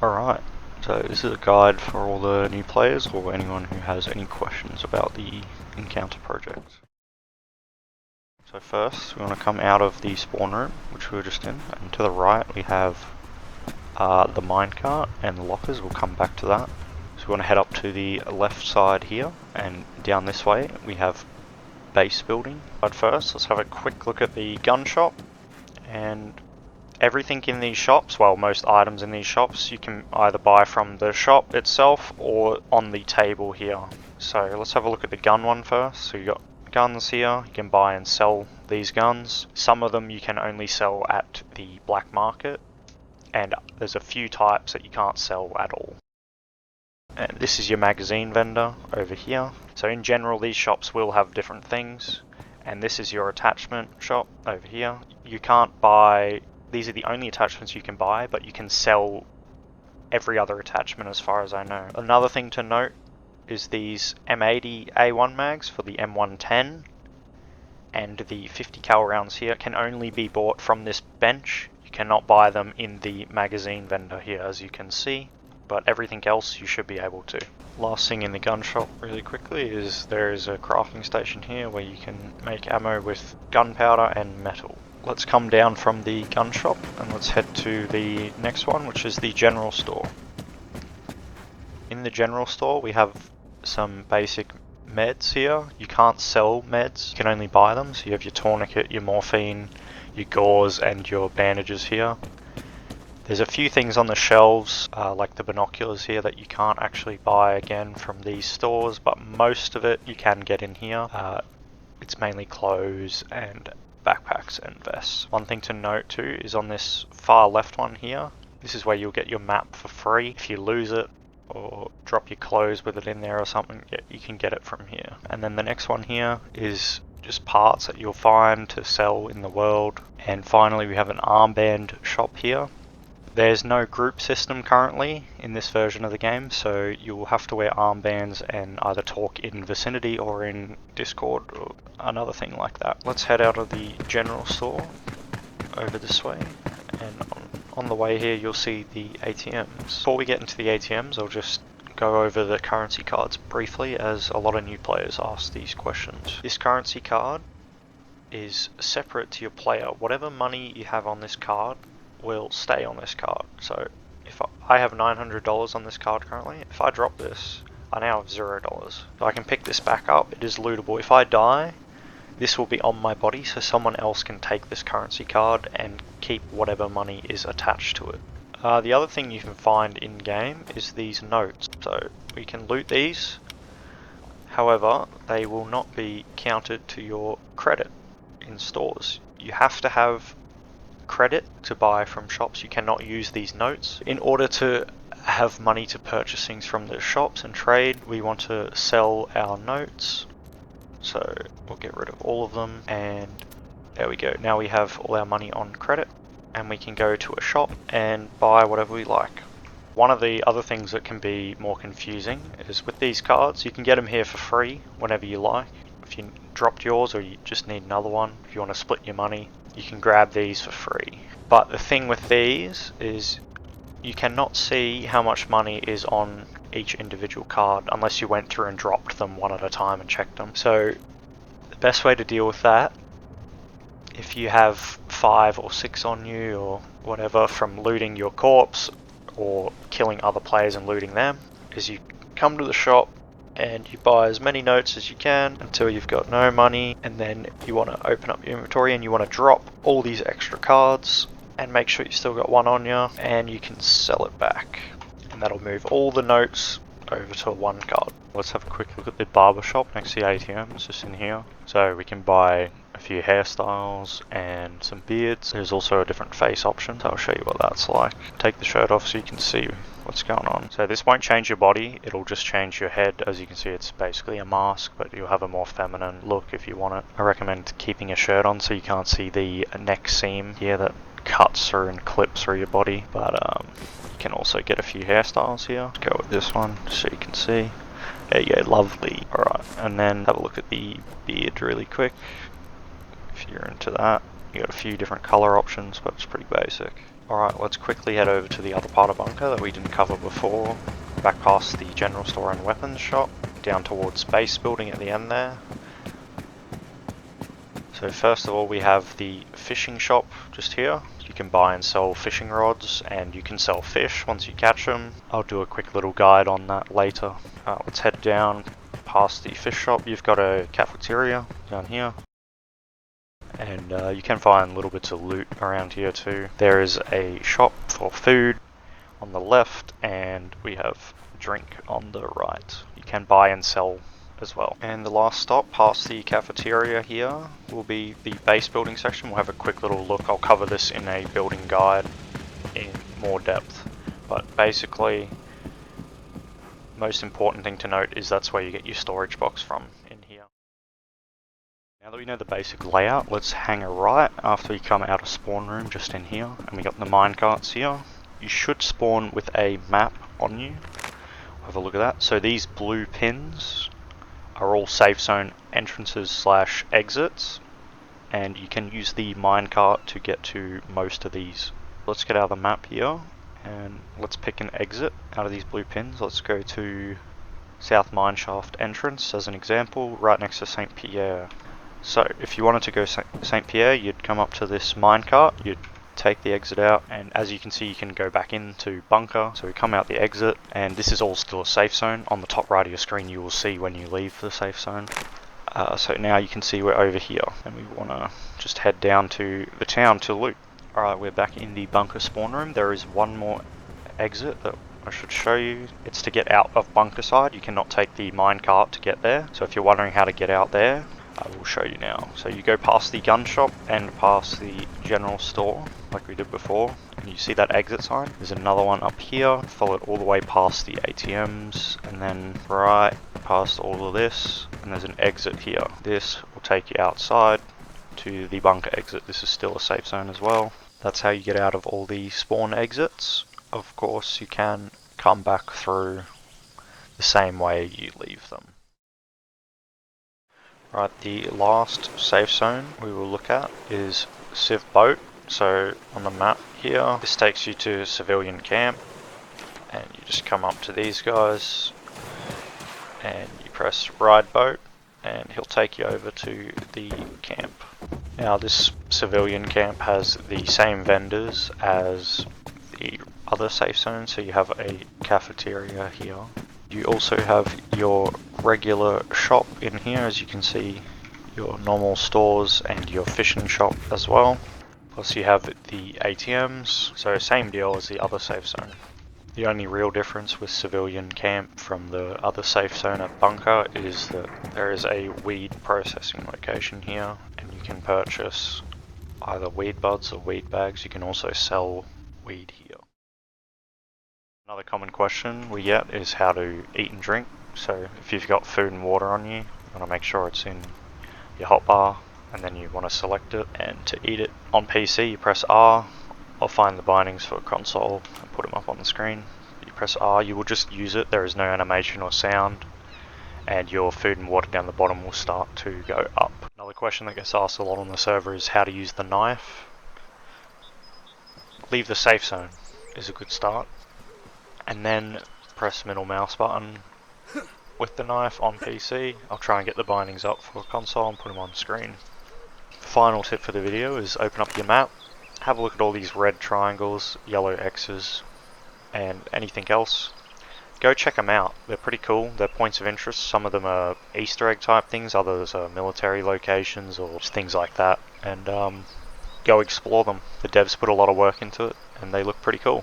Alright, so this is a guide for all the new players or anyone who has any questions about the Encounter project. So first, we want to come out of the spawn room, which we were just in, and to the right we have the minecart and the lockers. We'll come back to that. So we want to head up to the left side here, and down this way we have base building. But first, let's have a quick look at the gun shop. And everything in these shops, well, most items in these shops, you can either buy from the shop itself or on the table here. So let's have a look at the gun one first. So you got guns here, you can buy and sell these guns. Some of them you can only sell at the black market, and there's a few types that you can't sell at all. And this is your magazine vendor over here. So in general, these shops will have different things. And this is your attachment shop over here. You can't buy, these are the only attachments you can buy, but you can sell every other attachment as far as I know. Another thing to note is these M80 A1 mags for the M110 and the 50 cal rounds here can only be bought from this bench. You cannot buy them in the magazine vendor here, as you can see, but everything else you should be able to. Last thing in the gun shop really quickly is there is a crafting station here where you can make ammo with gunpowder and metal. Let's come down from the gun shop and let's head to the next one, which is the general store. In the general store we have some basic meds here. You can't sell meds, you can only buy them. So you have your tourniquet, your morphine, your gauze and your bandages here. There's a few things on the shelves, like the binoculars here, that you can't actually buy again from these stores, but most of it you can get in here. It's mainly clothes and backpacks and vests. One thing to note too is on this far left one here, this is where you'll get your map for free. If you lose it or drop your clothes with it in there or something, you can get it from here. And then the next one here is just parts that you'll find to sell in the world. And finally we have an armband shop here. There's no group system currently in this version of the game, so you'll have to wear armbands and either talk in Vicinity or in Discord or another thing like that. Let's head out of the general store over this way, and on the way here you'll see the ATMs. Before we get into the ATMs, I'll just go over the currency cards briefly, as a lot of new players ask these questions. This currency card is separate to your player. Whatever money you have on this card will stay on this card. So if I have $900 on this card currently, if I drop this, I now have $0. So I can pick this back up, it is lootable. If I die, this will be on my body, so someone else can take this currency card and keep whatever money is attached to it. The other thing you can find in game is these notes. So we can loot these, however they will not be counted to your credit in stores. You have to have credit to buy from shops. You cannot use these notes. In order to have money to purchase things from the shops and trade, we want to sell our notes. So we'll get rid of all of them, and there we go. Now we have all our money on credit and we can go to a shop and buy whatever we like. One of the other things that can be more confusing is with these cards, you can get them here for free whenever you like. If you dropped yours or you just need another one, if you want to split your money, you can grab these for free. But the thing with these is you cannot see how much money is on each individual card unless you went through and dropped them one at a time and checked them. So the best way to deal with that, if you have 5 or 6 on you or whatever from looting your corpse or killing other players and looting them, is you come to the shop and you buy as many notes as you can until you've got no money, and then you want to open up your inventory and you want to drop all these extra cards and make sure you still got one on you, and you can sell it back, and that'll move all the notes over to one card. Let's have a quick look at the barber shop next to the ATMs, just in here. So we can buy a few hairstyles and some beards. There's also a different face option, so I'll show you what that's like. Take the shirt off so you can see what's going on. So this won't change your body, it'll just change your head. As you can see, it's basically a mask, but you'll have a more feminine look if you want it. I recommend keeping a shirt on so you can't see the neck seam here that cuts through and clips through your body, but you can also get a few hairstyles here. Let's go with this one so you can see. There you go, lovely. Alright, and then have a look at the beard really quick. If you're into that, you got a few different color options, but it's pretty basic. Alright, let's quickly head over to the other part of bunker that we didn't cover before. Back past the general store and weapons shop, down towards base building at the end there. So first of all we have the fishing shop just here. You can buy and sell fishing rods and you can sell fish once you catch them. I'll do a quick little guide on that later. Let's head down past the fish shop. You've got a cafeteria down here. And you can find little bits of loot around here too. There is a shop for food on the left and we have drink on the right. You can buy and sell as well. And the last stop past the cafeteria here will be the base building section. We'll have a quick little look. I'll cover this in a building guide in more depth. But basically, most important thing to note is that's where you get your storage box from in here. Now that we know the basic layout, let's hang a right after you come out of spawn room just in here. And we got the minecarts here. You should spawn with a map on you. Have a look at that. So these blue pins are all safe zone entrances / exits, and you can use the minecart to get to most of these. Let's get out of the map here and let's pick an exit out of these blue pins. Let's go to South Mineshaft entrance as an example, right next to St. Pierre. So if you wanted to go St. Pierre, you'd come up to this minecart, you'd take the exit out, and as you can see you can go back into bunker. So we come out the exit, and this is all still a safe zone. On the top right of your screen you will see when you leave the safe zone. So now you can see we're over here and we want to just head down to the town to loot. Alright, we're back in the bunker spawn room. There is one more exit that I should show you. It's to get out of bunker side. You cannot take the minecart to get there, so if you're wondering how to get out there, I will show you now. So you go past the gun shop and past the general store like we did before, and you see that exit sign. There's another one up here. Follow it all the way past the ATMs and then right past all of this, and there's an exit here. This will take you outside to the bunker exit. This is still a safe zone as well. That's how you get out of all the spawn exits. Of course you can come back through the same way you leave them. Right, the last safe zone we will look at is Civ Boat. So on the map here, this takes you to civilian camp, and you just come up to these guys and you press ride boat and he'll take you over to the camp. Now this civilian camp has the same vendors as the other safe zone, so you have a cafeteria here. You also have your regular shop in here, as you can see, your normal stores and your fishing shop as well. Plus you have the ATMs, so same deal as the other safe zone. The only real difference with civilian camp from the other safe zone at bunker is that there is a weed processing location here, and you can purchase either weed buds or weed bags. You can also sell weed here. Another common question we get is how to eat and drink. So if you've got food and water on you, you want to make sure it's in your hotbar, and then you want to select it. And to eat it on PC, you press R. I'll find the bindings for console and put them up on the screen. You press R, you will just use it. There is no animation or sound, and your food and water down the bottom will start to go up. Another question that gets asked a lot on the server is how to use the knife. Leave the safe zone is a good start, and then press middle mouse button with the knife on PC. I'll try and get the bindings up for console and put them on screen. Final tip for the video is open up your map, have a look at all these red triangles, yellow X's, and anything else. Go check them out, they're pretty cool, they're points of interest. Some of them are Easter egg type things, others are military locations or just things like that, and go explore them. The devs put a lot of work into it and they look pretty cool.